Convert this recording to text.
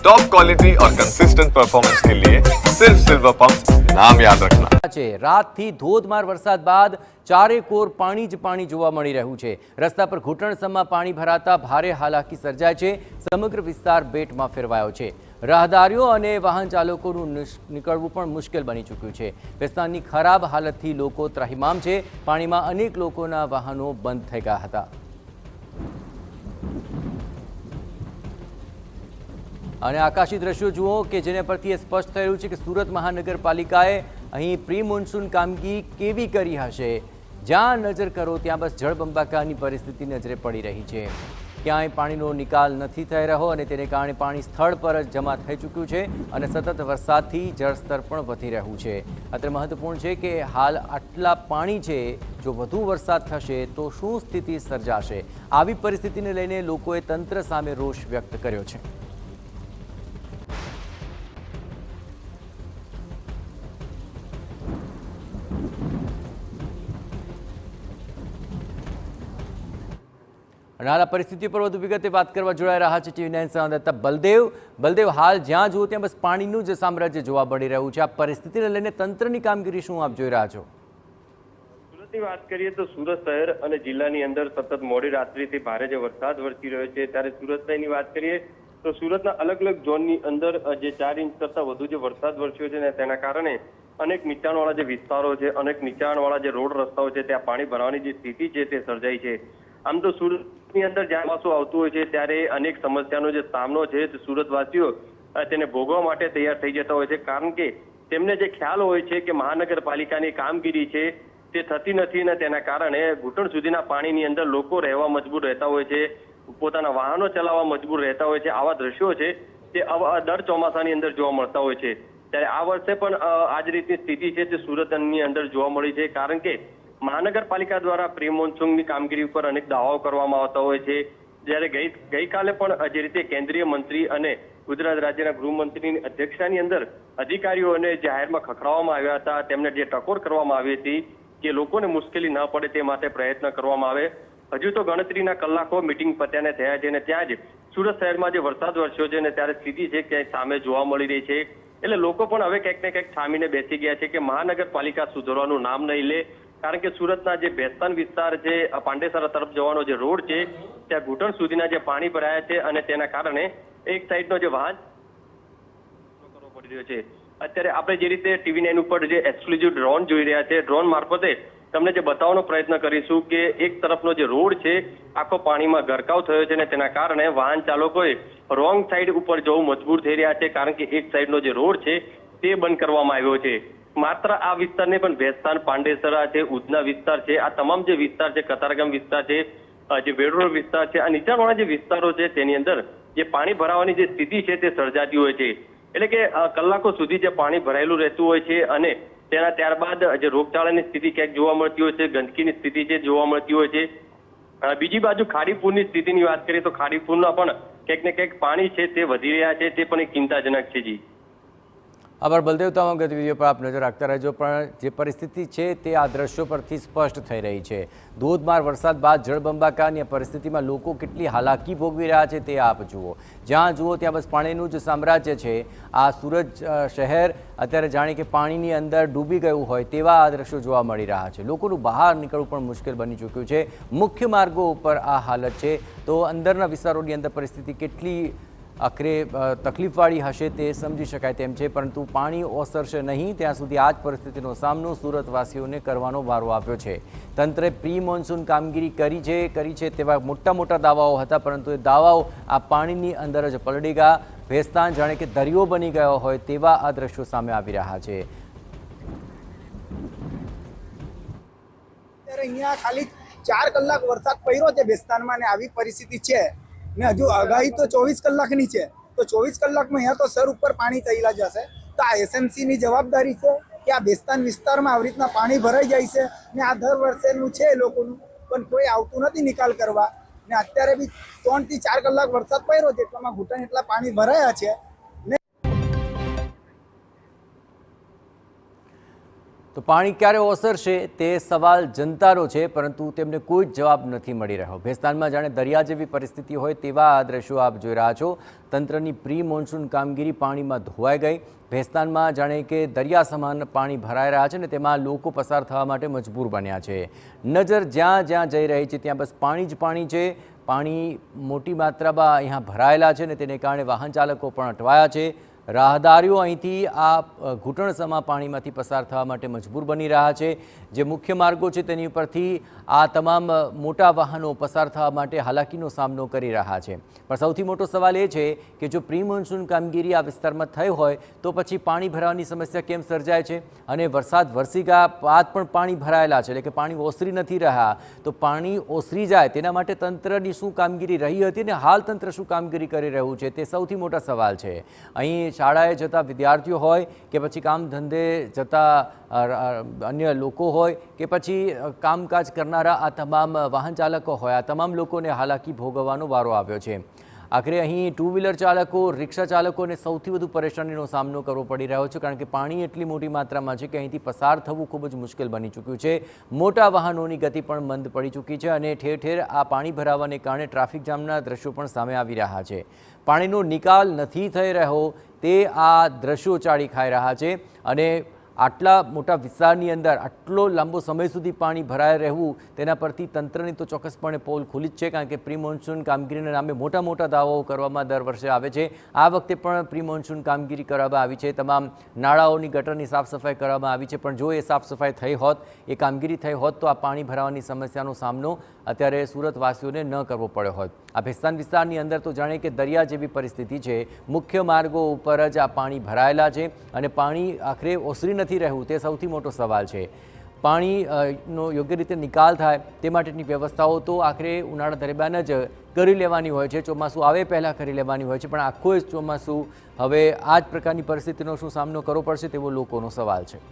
Top quality और consistent performance के लिए सिर्फ सिल्वर पंप नाम याद रखना। રાતથી ધોધમાર વરસાદ બાદ ચારેકોર પાણી જ પાણી જોવા મળી રહ્યું છે। રસ્તા પર ઘૂંટણસમા પાણી ભરાતા ભારે હાલાકી સર્જાય છે। સમગ્ર વિસ્તાર બેટમાં ફેરવાયો છે। રાહદારીઓ અને વાહન ચાલકોનું નીકળવું પણ મુશ્કેલ બની ચૂક્યું છે। વિસ્તારની ખરાબ હાલતથી લોકો ત્રાહિમામ છે। પાણીમાં અનેક લોકોના વાહનો બંધ થઈ ગયા હતા। અને આકાશી દ્રશ્યો જુઓ કે જેને પરથી સ્પષ્ટ થઈ રહ્યું છે કે સુરત મહાનગરપાલિકાએ અહીં પ્રી મોન્સૂન કામગીરી કેવી કરી હશે। જ્યાં નજર કરો ત્યાં બસ જળબંબાકારની પરિસ્થિતિ નજરે પડી રહી છે। ક્યાંય પાણીનો નિકાલ નથી થઈ રહ્યો અને તેને કારણે પાણી સ્થળ પર જ જમા થઈ ચૂક્યું છે અને સતત વરસાદથી જળસ્તર પણ વધી રહ્યું છે। અત્રે મહત્વપૂર્ણ છે કે હાલ આટલા પાણી છે, જો વધુ વરસાદ થશે તો શું સ્થિતિ સર્જાશે। આવી પરિસ્થિતિને લઈને લોકોએ તંત્ર સામે રોષ વ્યક્ત કર્યો છે। અને હાલ આ પરિસ્થિતિ પર વધુ વિગતે વાત કરવા જોડાઈ રહ્યા છે TV9 સંવાદદાતા બલદેવ, હાલ જ્યાં જુઓ ત્યાં બસ પાણીનું જ સામ્રાજ્ય જોવા મળી રહ્યું છે। આ પરિસ્થિતિને લઈને તંત્રની કામગીરી શું આપ જોઈ રહ્યા છો? સુરતની વાત કરીએ તો સુરત શહેર અને જિલ્લાની અંદર સતત મોડી રાત્રિથી ભારે જે વરસાદ વરસી રહ્યો છે, ત્યારે સુરત શહેરની વાત કરીએ તો સુરતના અલગ અલગ ઝોનની અંદર જે 4 ઇંચ કરતા વધુ જે વરસાદ વરસ્યો છે ને તેના કારણે અનેક નીચાણવાળા જે વિસ્તારો છે, અનેક નીચાણવાળા જે રોડ રસ્તાઓ છે ત્યાં પાણી ભરાવાની જે સ્થિતિ છે તે સર્જાઈ છે। આમ તો સુરતની અંદર જ્યાં ચોમાસું આવતું હોય છે ત્યારે અનેક સમસ્યાનો જે સામનો છે સુરતવાસીઓ તેને ભોગવવા માટે તૈયાર થઈ જતા હોય છે, કારણ કે તેમને જે ખ્યાલ હોય છે કે મહાનગરપાલિકાની કામગીરી છે તે થતી નથી અને તેના કારણે ઘૂંટણ સુધીના પાણીની અંદર લોકો રહેવા મજબૂર રહેતા હોય છે, પોતાના વાહનો ચલાવવા મજબૂર રહેતા હોય છે। આવા દ્રશ્યો છે તે દર ચોમાસાની અંદર જોવા મળતા હોય છે। ત્યારે આ વર્ષે પણ આ જ રીતની સ્થિતિ છે તે સુરતની અંદર જોવા મળી છે, કારણ કે મહાનગરપાલિકા દ્વારા પ્રી મોન્સૂનની કામગીરી ઉપર અનેક દાવાઓ કરવામાં આવતા હોય છે। જ્યારે ગઈકાલે પણ જે રીતે કેન્દ્રીય મંત્રી અને ગુજરાત રાજ્યના ગૃહમંત્રીની અધ્યક્ષતાની અંદર અધિકારીઓને જાહેરમાં ખખડાવવામાં આવ્યા હતા। તેમને જે ટકોર કરવામાં આવી હતી કે લોકોને મુશ્કેલી ન પડે તે માટે પ્રયત્ન કરવામાં આવે। હજુ તો ગણતરીના કલાકો મિટિંગ પત્યાને થયા છે અને ત્યાં જ સુરત શહેરમાં જે વરસાદ વરસ્યો છે ને ત્યારે સ્થિતિ છે ક્યાંય સામે જોવા મળી રહી છે। એટલે લોકો પણ હવે ક્યાંક ને ક્યાંક થામીને બેસી ગયા છે કે મહાનગરપાલિકા સુધરવાનું નામ નહીં લે, કારણ કે સુરતના જે બેસ્તાન વિસ્તાર છે, પાંડેસરા તરફ જવાનો જે રોડ છે ત્યાં ઘૂંટણ સુધીના જે પાણી ભરાયા છે અને તેના કારણે એક સાઈડનો જે વાહન કરવો પડી રહ્યો છે। અત્યારે આપણે જે રીતે TV9 ઉપર જે એક્સક્લુઝિવ ડ્રોન જોઈ રહ્યા છે, ડ્રોન મારફતે તમને જે બતાવવાનો પ્રયત્ન કરીશું કે એક તરફનો જે રોડ છે આખો પાણીમાં ગરકાવ થયો છે અને તેના કારણે વાહન ચાલકોએ રોંગ સાઈડ ઉપર જવું મજબૂર થઈ રહ્યા છે, કારણ કે એક સાઈડનો જે રોડ છે તે બંધ કરવામાં આવ્યો છે। માત્ર આ વિસ્તાર ને પણ ભેસ્તાન, પાંડેસરા છે, ઉધના વિસ્તાર છે, આ તમામ જે વિસ્તાર છે, કતારગામ વિસ્તાર છે, જે વેડરોડ વિસ્તાર છે, આ નીચાણવાળા જે વિસ્તારો છે તેની અંદર જે પાણી ભરાવાની જે સ્થિતિ છે તે સર્જાતી હોય છે। એટલે કે કલાકો સુધી જે પાણી ભરાયેલું રહેતું હોય છે અને તેના ત્યારબાદ જે રોગચાળાની સ્થિતિ ક્યાંક જોવા મળતી હોય છે, ગંદકીની સ્થિતિ છે જોવા મળતી હોય છે। બીજી બાજુ ખાડીપુરની સ્થિતિની વાત કરીએ તો ખાડીપુરના પણ ક્યાંક ને ક્યાંક પાણી છે તે વધી રહ્યા છે, તે પણ એક ચિંતાજનક છે। જી આભાર બલદેવ, તમામ ગતિવિધિઓ પર આપ નજર રાખતા રહેજો। પણ જે પરિસ્થિતિ છે તે આ દ્રશ્યો પરથી સ્પષ્ટ થઈ રહી છે। ધોધમાર વરસાદ બાદ જળબંબાકારની પરિસ્થિતિમાં લોકો કેટલી હાલાકી ભોગવી રહ્યા છે તે આપ જુઓ। જ્યાં જુઓ ત્યાં બસ પાણીનું જ સામ્રાજ્ય છે। આ સુરત શહેર અત્યારે જાણે કે પાણીની અંદર ડૂબી ગયું હોય તેવા આ દ્રશ્યો જોવા મળી રહ્યા છે। લોકોનું બહાર નીકળવું પણ મુશ્કેલ બની ચૂક્યું છે। મુખ્ય માર્ગો ઉપર આ હાલત છે તો અંદરના વિસ્તારોની અંદર પરિસ્થિતિ કેટલી આખરે તકલીફવાળી હશે તે સમજી શકાય તેમ છે, પરંતુ પાણી ઓસરશે નહીં ત્યાં સુધી આ જ પરિસ્થિતિનો સામનો સુરતવાસીઓને કરવાનો વારો આવ્યો છે। તંત્રે પ્રી મોન્સૂન કામગીરી કરી છે તેવા મોટા દાવાઓ હતા, પરંતુ એ દાવાઓ આ પાણીની અંદર જ પલળી ગયા। ભેસ્તાન જાણે કે દરિયો બની ગયો હોય તેવા આ દ્રશ્યો સામે આવી રહ્યા છે। અહીંયા ખાલી 4 કલાક વરસાદ પડ્યો છે ભેસ્તાનમાં ને આવી પરિસ્થિતિ છે ને હજુ આગાહી તો 24 કલાકની છે, તો 24 કલાકમાં અહીંયા તો સર ઉપર પાણી ચાલ્યા જશે। તો આ SMC ની જવાબદારી છે કે આ ભેસ્તાન વિસ્તારમાં આવી રીતના પાણી ભરાઈ જાય છે ને આ દર વર્ષેનું છે લોકોનું, પણ કોઈ આવતું નથી નિકાલ કરવા। ને અત્યારે બી 3 થી 4 કલાક વરસાદ પડ્યો છે એટલામાં ઘૂંટણ એટલા પાણી ભરાયા છે। તો તો પાણી ક્યારે ઓસરશે તે સવાલ જનતાનો છે, પરંતુ તેમને કોઈ જ જવાબ નથી મળી રહ્યો। ભેસ્તાનમાં જાણે દરિયા જેવી પરિસ્થિતિ હોય તેવા આ દ્રશ્યો આપ જોઈ રહ્યા છો। તંત્રની પ્રી મોન્સૂન કામગીરી પાણીમાં ધોવાઈ ગઈ। ભેસ્તાનમાં જાણે કે દરિયા સમાન પાણી ભરાઈ રહ્યા છે ને તેમાં લોકો પસાર થવા માટે મજબૂર બન્યા છે। નજર જ્યાં જ્યાં જઈ રહી છે ત્યાં બસ પાણી જ પાણી છે। પાણી મોટી માત્રામાં અહીંયા ભરાયેલા છે ને તેને કારણે વાહન ચાલકો પણ અટવાયા છે। રાહદારીઓ અહીંથી આ ઘૂંટણસમા પાણીમાંથી પસાર થવા માટે મજબૂર બની રહ્યા છે। જે મુખ્ય માર્ગો છે તેની ઉપરથી આ તમામ મોટા વાહનો પસાર થવા માટે હાલાકીનો સામનો કરી રહ્યા છે। પણ સૌથી મોટો સવાલ એ છે કે જો પ્રી મોન્સૂન કામગીરી આ વિસ્તારમાં થઈ હોય તો પછી પાણી ભરાવાની સમસ્યા કેમ સર્જાય છે? અને વરસાદ વરસી ગયા બાદ પણ પાણી ભરાયેલા છે, એટલે કે પાણી ઓસરી નથી રહ્યા। તો પાણી ઓસરી જાય તેના માટે તંત્રની શું કામગીરી રહી હતી અને હાલ તંત્ર શું કામગીરી કરી રહ્યું છે તે સૌથી મોટા સવાલ છે। અહીં શાળાએ જતા વિદ્યાર્થીઓ હોય કે પછી કામ ધંધે જતા અન્ય લોકો હોય કે પછી કામકાજ કરનારા આ તમામ વાહન ચાલકો હોય, આ તમામ લોકોને હાલાકી ભોગવવાનો વારો આવ્યો છે। આખરે અહીં ટુ વ્હીલર ચાલકો, રિક્ષા ચાલકોને સૌથી વધુ પરેશાનીનો સામનો કરવો પડી રહ્યો છે, કારણ કે પાણી એટલી મોટી માત્રામાં છે કે અહીંથી પસાર થવું ખૂબ જ મુશ્કેલ બની ચૂક્યું છે। મોટા વાહનોની ગતિ પણ મંદ પડી ચૂકી છે અને ઠેર ઠેર આ પાણી ભરાવાને કારણે ટ્રાફિક જામના દ્રશ્યો પણ સામે આવી રહ્યા છે। પાણીનો નિકાલ નથી થઈ રહ્યો તે આ દ્રશ્યો ચાળી ખાઈ રહ્યા છે અને આટલા મોટા વિસ્તારની અંદર આટલો લાંબો સમય સુધી પાણી ભરાઈ રહેવું તેના પરથી તંત્રની તો ચોક્કસપણે પોલ ખુલી જ છે, કારણ કે પ્રી મોન્સૂન કામગીરીના નામે મોટા મોટા દાવાઓ કરવામાં દર વર્ષે આવે છે। આ વખતે પણ પ્રી મોન્સૂન કામગીરી કરવામાં આવી છે, તમામ નાળાઓની ગટરની સાફ સફાઈ કરવામાં આવી છે, પણ જો એ સાફ સફાઈ થઈ હોત, એ કામગીરી થઈ હોત તો આ પાણી ભરાવાની સમસ્યાનો સામનો અત્યારે સુરતવાસીઓને ન કરવો પડ્યો હોત। આ ભેસ્તાન વિસ્તારની અંદર તો જાણે કે દરિયા જેવી પરિસ્થિતિ છે। મુખ્ય માર્ગો ઉપર જ આ પાણી ભરાયેલા છે અને પાણી આખરે ઓસરી નથી રહેવું તે સૌથી મોટો સવાલ છે। પાણીનો યોગ્ય રીતે નિકાલ થાય તે માટેની વ્યવસ્થાઓ તો આખરે ઉનાળા દરમિયાન જ કરી લેવાની હોય છે, ચોમાસું આવે પહેલાં કરી લેવાની હોય છે, પણ આખું જ ચોમાસું હવે આ જ પ્રકારની પરિસ્થિતિનો શું સામનો કરવો પડશે તેવો લોકોનો સવાલ છે।